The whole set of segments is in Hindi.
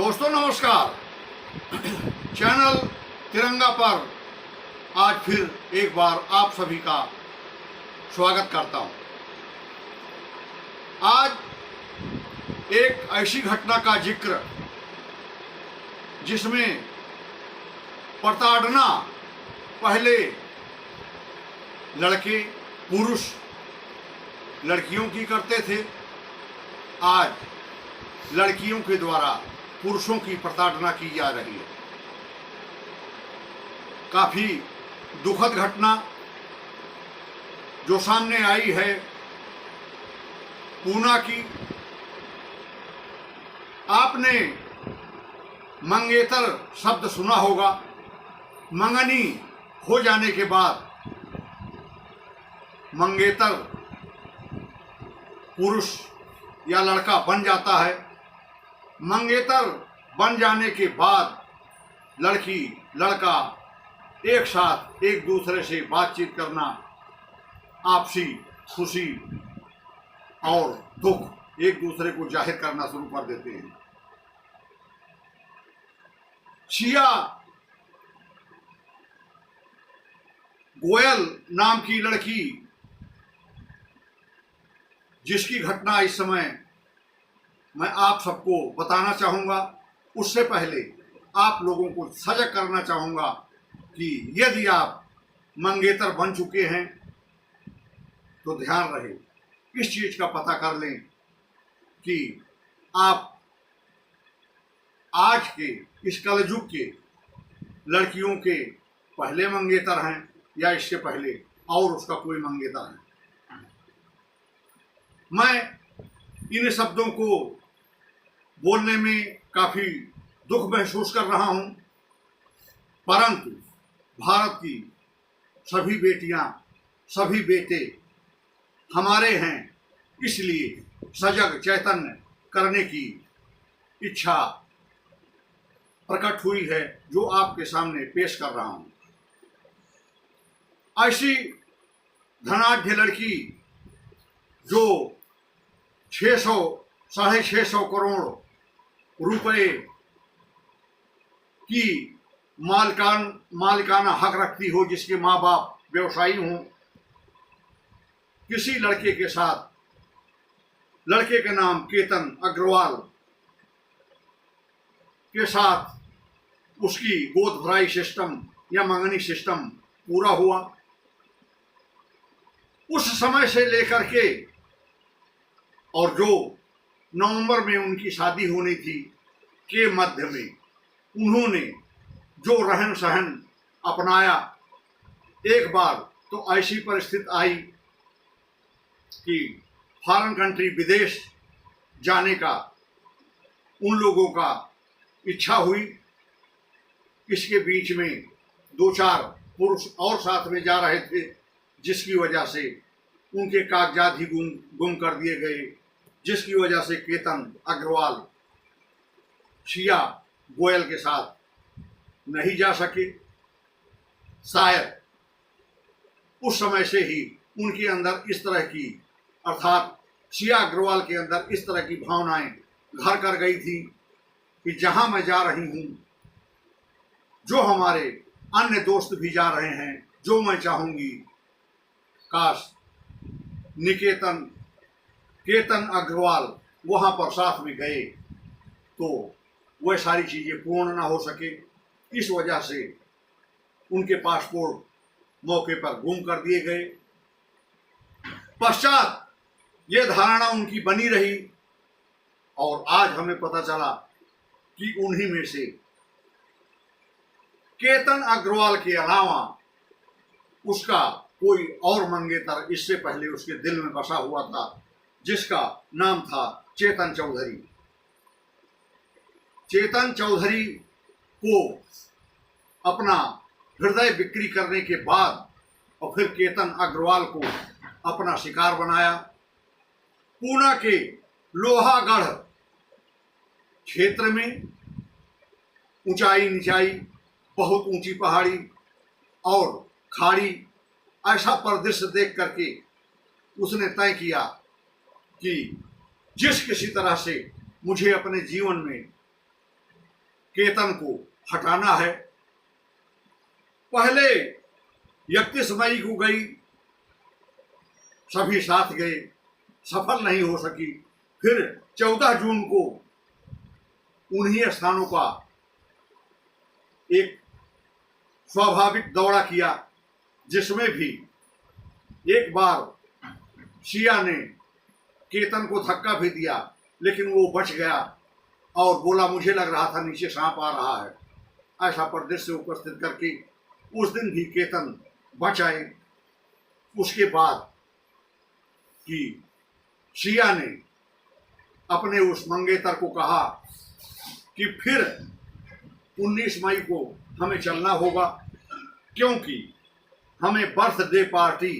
दोस्तों नमस्कार। चैनल तिरंगा पर आज फिर एक बार आप सभी का स्वागत करता हूं। आज एक ऐसी घटना का जिक्र जिसमें प्रताड़ना पहले लड़के पुरुष लड़कियों की करते थे, आज लड़कियों के द्वारा पुरुषों की प्रताड़ना की जा रही है। काफी दुखद घटना जो सामने आई है पूना की। आपने मंगेतर शब्द सुना होगा। मंगनी हो जाने के बाद मंगेतर पुरुष या लड़का बन जाता है। मंगेतर बन जाने के बाद लड़की लड़का एक साथ एक दूसरे से बातचीत करना, आपसी खुशी और दुख एक दूसरे को जाहिर करना शुरू कर देते हैं। शिया गोयल नाम की लड़की, जिसकी घटना इस समय मैं आप सबको बताना चाहूँगा, उससे पहले आप लोगों को सजग करना चाहूँगा कि यदि आप मंगेतर बन चुके हैं तो ध्यान रहे, इस चीज़ का पता कर लें कि आप आज के इस कलयुग के लड़कियों के पहले मंगेतर हैं या इससे पहले और उसका कोई मंगेतर है। मैं इन शब्दों को बोलने में काफ़ी दुख महसूस कर रहा हूं, परंतु भारत की सभी बेटियां, सभी बेटे हमारे हैं, इसलिए सजग चैतन्य करने की इच्छा प्रकट हुई है जो आपके सामने पेश कर रहा हूं। ऐसी धनाढ्य लड़की जो 600-650 करोड़ रुपए की मालिकाना हक रखती हो, जिसके माँ बाप व्यवसायी हों, किसी लड़के के साथ, लड़के के नाम केतन अग्रवाल के साथ उसकी गोद भराई सिस्टम या मंगनी सिस्टम पूरा हुआ। उस समय से लेकर के और जो नवंबर में उनकी शादी होनी थी के मध्य में उन्होंने जो रहन सहन अपनाया, एक बार तो ऐसी परिस्थिति आई कि फॉरेन कंट्री, विदेश जाने का उन लोगों का इच्छा हुई। इसके बीच में 2-4 पुरुष और साथ में जा रहे थे, जिसकी वजह से उनके कागजात ही गुम कर दिए गए, जिसकी वजह से केतन अग्रवाल शिया गोयल के साथ नहीं जा सके। शायद उस समय से ही उनके अंदर इस तरह की, अर्थात शिया अग्रवाल के अंदर इस तरह की भावनाएं घर कर गई थी कि जहां मैं जा रही हूं, जो हमारे अन्य दोस्त भी जा रहे हैं, जो मैं चाहूंगी काश केतन अग्रवाल वहां पर साथ में गए तो वह सारी चीजें पूर्ण ना हो सके। इस वजह से उनके पासपोर्ट मौके पर गुम कर दिए गए। पश्चात ये धारणा उनकी बनी रही और आज हमें पता चला कि उन्हीं में से केतन अग्रवाल के अलावा उसका कोई और मंगेतर इससे पहले उसके दिल में बसा हुआ था, जिसका नाम था चेतन चौधरी। चेतन चौधरी को अपना हृदय बिक्री करने के बाद और फिर केतन अग्रवाल को अपना शिकार बनाया। पूना के लोहागढ़ क्षेत्र में ऊंचाई नीचाई, बहुत ऊंची पहाड़ी और खाड़ी, ऐसा परिदृश्य देख करके उसने तय किया कि जिस किसी तरह से मुझे अपने जीवन में केतन को हटाना है। पहले 31 मई को गई, सभी साथ गए, सफल नहीं हो सकी। फिर 14 जून को उन्हीं स्थानों का एक स्वाभाविक दौरा किया, जिसमें भी एक बार शिया ने केतन को धक्का भी दिया, लेकिन वो बच गया और बोला मुझे लग रहा था नीचे सांप आ रहा है। ऐसा परिदृश्य उपस्थित करके उस दिन भी केतन बच आए। उसके बाद कि शिया ने अपने उस मंगेतर को कहा कि फिर 19 मई को हमें चलना होगा, क्योंकि हमें बर्थडे पार्टी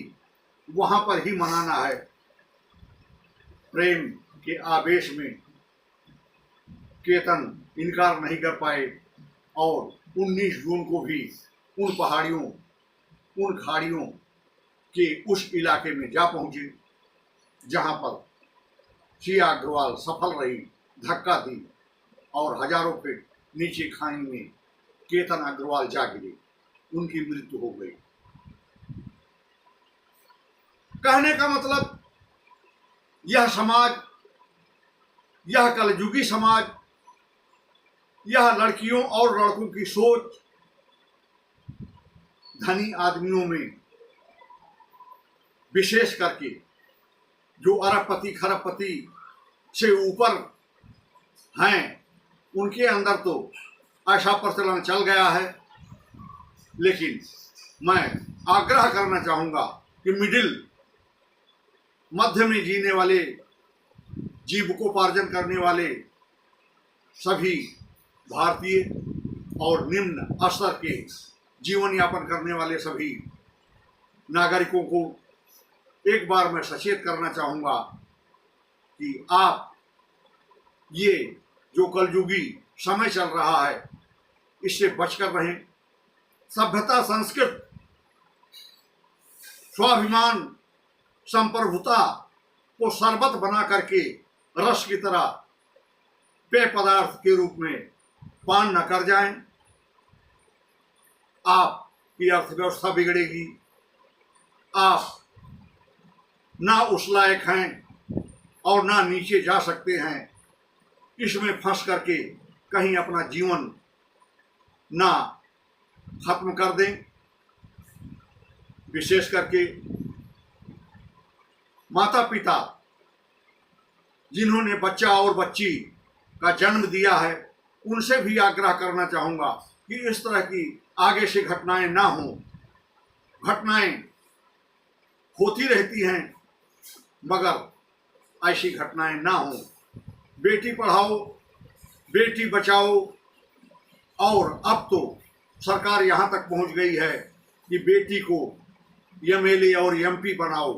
वहां पर ही मनाना है। प्रेम के आवेश में केतन इनकार नहीं कर पाए और 19 जून को भी उन पहाड़ियों, उन खाड़ियों के उस इलाके में जा पहुंचे जहां पर शिया अग्रवाल सफल रही, धक्का दी और हजारों फीट नीचे खाई में केतन अग्रवाल जा गिरे, उनकी मृत्यु हो गई। कहने का मतलब यह समाज, यह कलयुगी समाज, यह लड़कियों और लड़कों की सोच धनी आदमियों में, विशेष करके जो अरबपति खरबपति से ऊपर हैं, उनके अंदर तो ऐसा प्रचलन चल गया है। लेकिन मैं आग्रह करना चाहूँगा कि मध्य में जीने वाले, जीविकोपार्जन करने वाले सभी भारतीय और निम्न स्तर के जीवन यापन करने वाले सभी नागरिकों को एक बार मैं सचेत करना चाहूँगा कि आप ये जो कलयुगी समय चल रहा है, इससे बचकर रहें। सभ्यता, संस्कृत, स्वाभिमान, संप्रभुता को शरबत बना करके रस की तरह पेय पदार्थ के रूप में पान न कर जाएं। आपकी अर्थव्यवस्था बिगड़ेगी, आप ना उस लायक हैं और ना नीचे जा सकते हैं। इसमें फंस करके कहीं अपना जीवन ना खत्म कर दें। विशेष करके माता पिता जिन्होंने बच्चा और बच्ची का जन्म दिया है, उनसे भी आग्रह करना चाहूँगा कि इस तरह की आगे से घटनाएं ना हों। घटनाएं होती रहती हैं, मगर ऐसी घटनाएं ना हों। बेटी पढ़ाओ, बेटी बचाओ, और अब तो सरकार यहाँ तक पहुँच गई है कि बेटी को एमएलए और एमपी बनाओ।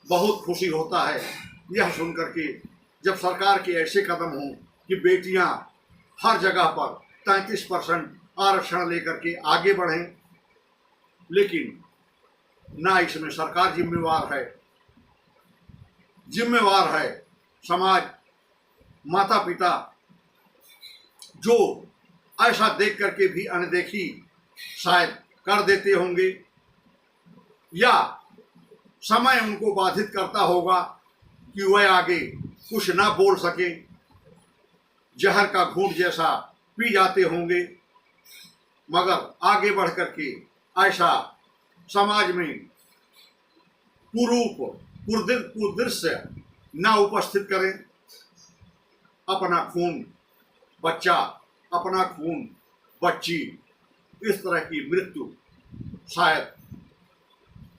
बहुत खुशी होता है यह सुनकर के, जब सरकार के ऐसे कदम हों कि बेटियां हर जगह पर 33% आरक्षण लेकर के आगे बढ़ें। लेकिन ना इसमें सरकार जिम्मेवार है समाज, माता पिता, जो ऐसा देख करके भी अनदेखी शायद कर देते होंगे, या समय उनको बाधित करता होगा कि वह आगे कुछ ना बोल सके, जहर का घूंट जैसा पी जाते होंगे। मगर आगे बढ़ करके ऐसा समाज में कुदृश्य ना उपस्थित करें। अपना खून बच्चा, अपना खून बच्ची, इस तरह की मृत्यु शायद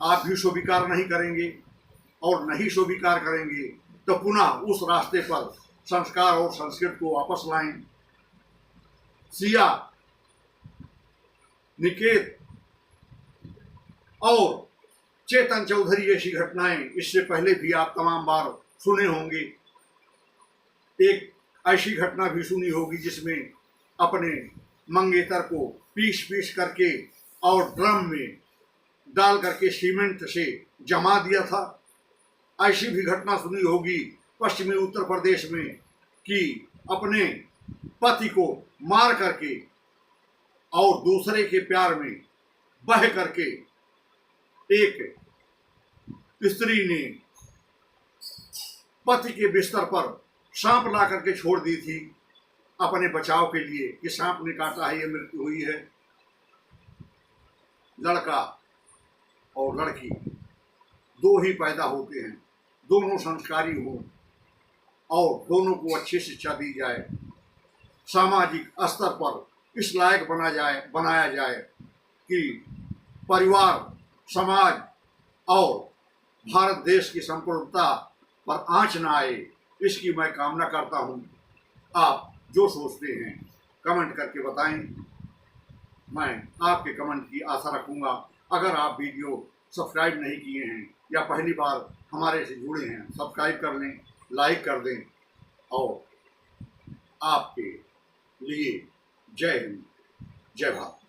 आप भी स्वीकार नहीं करेंगे, और नहीं स्वीकार करेंगे तो पुनः उस रास्ते पर संस्कार और संस्कृति को वापस लाएं। सिया, निकेत और चेतन चौधरी जैसी घटनाएं इससे पहले भी आप तमाम बार सुने होंगे। एक ऐसी घटना भी सुनी होगी जिसमें अपने मंगेतर को पीस करके और ड्रम में डाल करके सीमेंट से जमा दिया था। ऐसी भी घटना सुनी होगी पश्चिमी उत्तर प्रदेश में कि अपने पति को मार करके और दूसरे के प्यार में बह करके एक स्त्री ने पति के बिस्तर पर सांप ला करके छोड़ दी थी अपने बचाव के लिए कि सांप ने काटा है, ये मृत्यु हुई है। लड़का और लड़की दो ही पैदा होते हैं, दोनों संस्कारी हों और दोनों को अच्छी शिक्षा दी जाए, सामाजिक स्तर पर इस लायक बनाया जाए कि परिवार, समाज और भारत देश की संपूर्णता पर आंच न आए, इसकी मैं कामना करता हूं। आप जो सोचते हैं कमेंट करके बताएं, मैं आपके कमेंट की आशा रखूंगा। अगर आप वीडियो सब्सक्राइब नहीं किए हैं या पहली बार हमारे से जुड़े हैं, सब्सक्राइब कर लें, लाइक कर दें और आपके लिए जय हिंद, जय भारत।